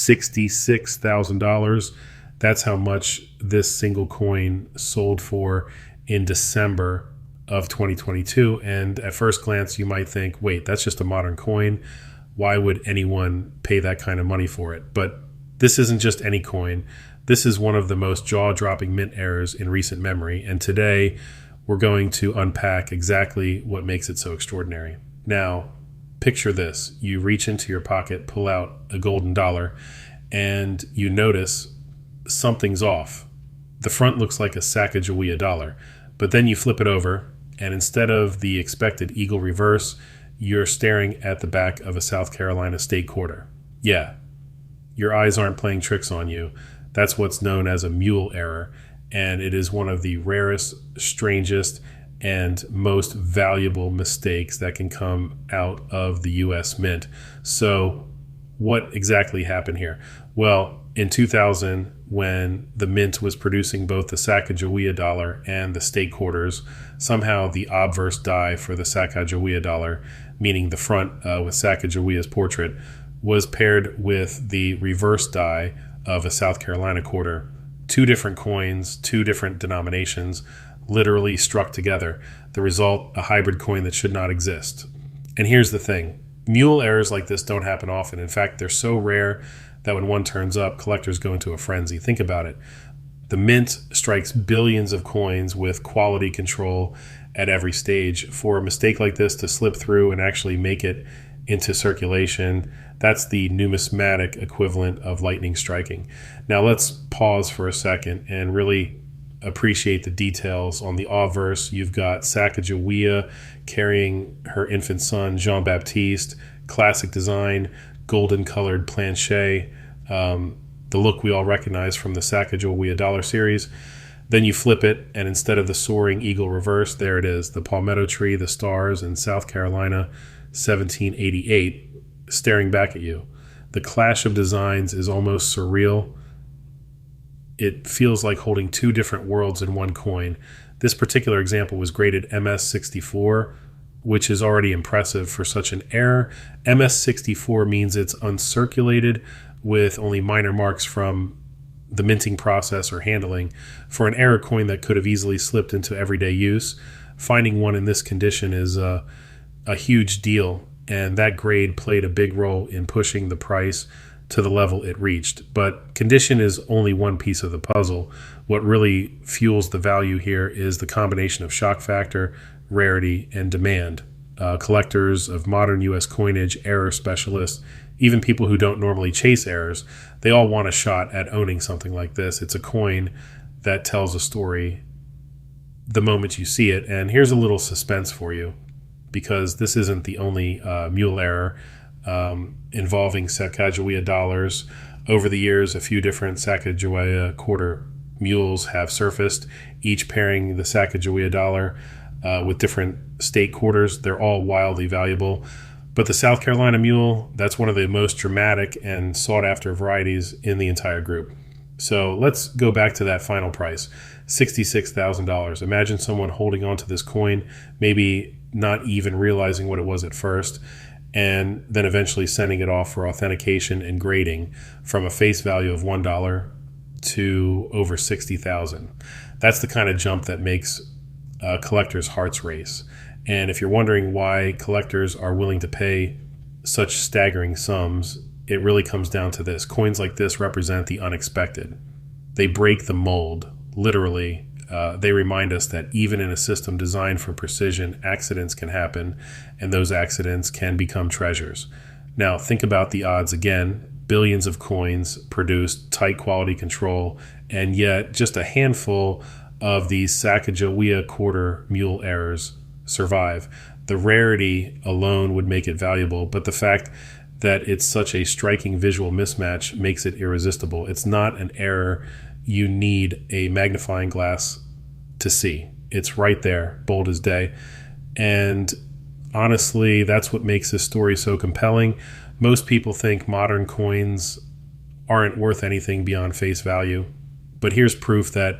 $66,000. That's how much this single coin sold for in December of 2022. And at first glance, you might think, wait, that's just a modern coin. Why would anyone pay that kind of money for it? But this isn't just any coin. This is one of the most jaw-dropping mint errors in recent memory. And today, we're going to unpack exactly what makes it so extraordinary. Now, picture this. You reach into your pocket, pull out a golden dollar, and you notice something's off. The front looks like a Sacagawea dollar, but then you flip it over, and instead of the expected eagle reverse, you're staring at the back of a South Carolina state quarter. Yeah, your eyes aren't playing tricks on you. That's what's known as a Mule error, and it is one of the rarest, strangest, and most valuable mistakes that can come out of the U.S. Mint. So what exactly happened here? Well, in 2000, when the Mint was producing both the Sacagawea dollar and the state quarters, somehow the obverse die for the Sacagawea dollar, meaning the front with Sacagawea's portrait, was paired with the reverse die of a South Carolina quarter. Two different coins, two different denominations, literally struck together. The result, a hybrid coin that should not exist. And here's the thing. Mule errors like this don't happen often. In fact, they're so rare that when one turns up, collectors go into a frenzy. Think about it. The Mint strikes billions of coins with quality control at every stage. For a mistake like this to slip through and actually make it into circulation, that's the numismatic equivalent of lightning striking. Now let's pause for a second and really appreciate the details on the obverse. You've got Sacagawea carrying her infant son, Jean-Baptiste, classic design, golden colored planche, the look we all recognize from the Sacagawea dollar series. Then you flip it, and instead of the soaring eagle reverse, there it is, the palmetto tree, the stars, in South Carolina, 1788, staring back at you. The clash of designs is almost surreal. It feels like holding two different worlds in one coin. This particular example was graded MS64, which is already impressive for such an error. MS64 means it's uncirculated with only minor marks from the minting process or handling. For an error coin that could have easily slipped into everyday use, finding one in this condition is a huge deal, and that grade played a big role in pushing the price to the level it reached. But condition is only one piece of the puzzle. What really fuels the value here is the combination of shock factor, rarity, and demand. Collectors of modern U.S. coinage, error specialists, even people who don't normally chase errors, they all want a shot at owning something like this. It's a coin that tells a story the moment you see it. And here's a little suspense for you, because this isn't the only Mule error involving Sacagawea dollars. Over the years, a few different Sacagawea quarter mules have surfaced, each pairing the Sacagawea dollar with different state quarters. They're all wildly valuable. But the South Carolina Mule, that's one of the most dramatic and sought-after varieties in the entire group. So let's go back to that final price, $66,000. Imagine someone holding onto this coin, maybe not even realizing what it was at first, and then eventually sending it off for authentication and grading from a face value of $1 to over $60,000. That's the kind of jump that makes collectors' hearts race. And if you're wondering why collectors are willing to pay such staggering sums, it really comes down to this. Coins like this represent the unexpected. They break the mold, literally. They remind us that even in a system designed for precision, accidents can happen, and those accidents can become treasures. Now, think about the odds again. Billions of coins produced, tight quality control, and yet just a handful of these Sacagawea quarter Mule errors survive. The rarity alone would make it valuable, but the fact that it's such a striking visual mismatch makes it irresistible. It's not an error you need a magnifying glass to see. It's right there, bold as day. And honestly, that's what makes this story so compelling. Most people think modern coins aren't worth anything beyond face value, but here's proof that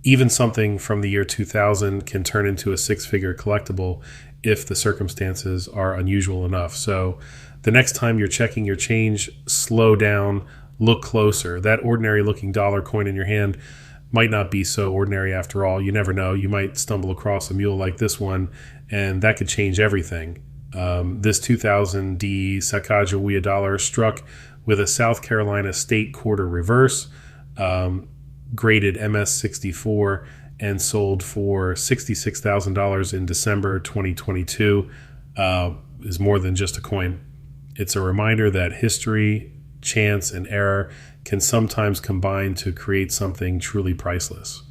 even something from the year 2000 can turn into a six-figure collectible if the circumstances are unusual enough. So the next time you're checking your change, slow down, look closer. That ordinary looking dollar coin in your hand might not be so ordinary after all. You never know. You might stumble across a mule like this one, and that could change everything. This 2000D Sacagawea dollar struck with a South Carolina state quarter reverse, graded MS64, and sold for $66,000 in December 2022. Is more than just a coin. It's a reminder that history, chance, and error can sometimes combine to create something truly priceless.